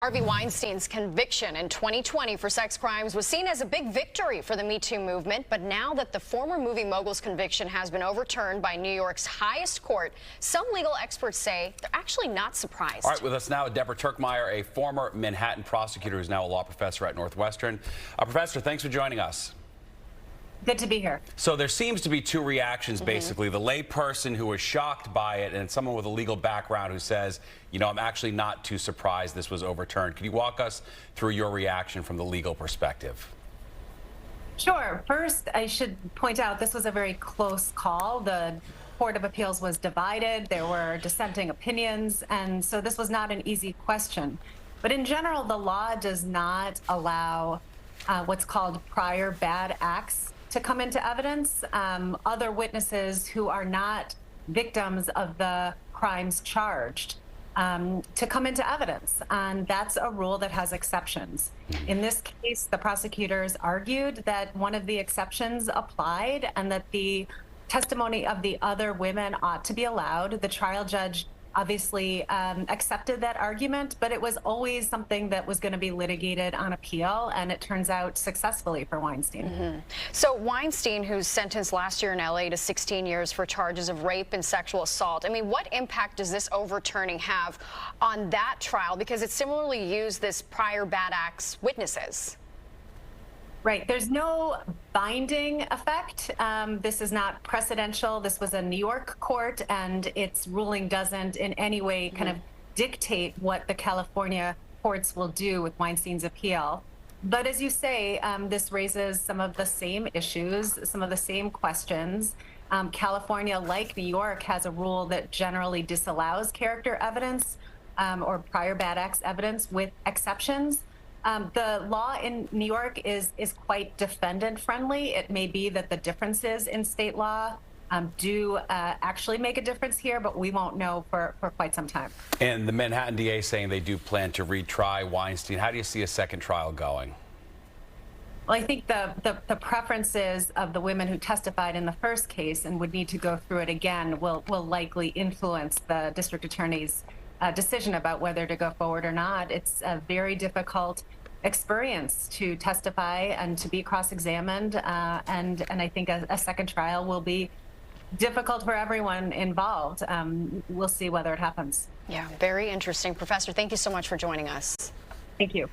Harvey Weinstein's conviction in 2020 for sex crimes was seen as a big victory for the Me Too movement. But now that the former movie mogul's conviction has been overturned by New York's highest court, some legal experts say they're actually not surprised. All right, with us now, Deborah Tuerkheimer, a former Manhattan prosecutor who's now a law professor at Northwestern. Professor, thanks for joining us. Good to be here. So there seems to be two reactions, basically. The lay person who is shocked by it and someone with a legal background who says, you know, I'm actually not too surprised this was overturned. Can you walk us through your reaction from the legal perspective? Sure. First, I should point out this was a very close call. The Court of Appeals was divided. There were dissenting opinions. And so this was not an easy question. But in general, the law does not allow what's called prior bad acts to come into evidence. Other witnesses who are not victims of the crimes charged to come into evidence. And that's a rule that has exceptions. In this case, the prosecutors argued that one of the exceptions applied and that the testimony of the other women ought to be allowed. The trial judge obviously accepted that argument, but it was always something that was going to be litigated on appeal, and it turns out successfully for Weinstein. So Weinstein, who's sentenced last year in LA to 16 years for charges of rape and sexual assault, I mean, what impact does this overturning have on that trial? Because it similarly used this prior bad acts witnesses. Right. There's no binding effect. This is not precedential. This was a New York court, and its ruling doesn't in any way kind of dictate what the California courts will do with Weinstein's appeal. But as you say, this raises some of the same issues, some of the same questions. California, like New York, has a rule that generally disallows character evidence or prior bad acts evidence with exceptions. The law in New York is quite defendant-friendly. It may be that the differences in state law do actually make a difference here, but we won't know for quite some time. And the Manhattan DA saying they do plan to retry Weinstein. How do you see a second trial going? Well, I think the preferences of the women who testified in the first case and would need to go through it again will likely influence the district attorney's decision about whether to go forward or not. It's a very difficult experience to testify and to be cross-examined, and I think a second trial will be difficult for everyone involved. We'll see whether it happens. Yeah, very interesting. Professor, thank you so much for joining us. Thank you.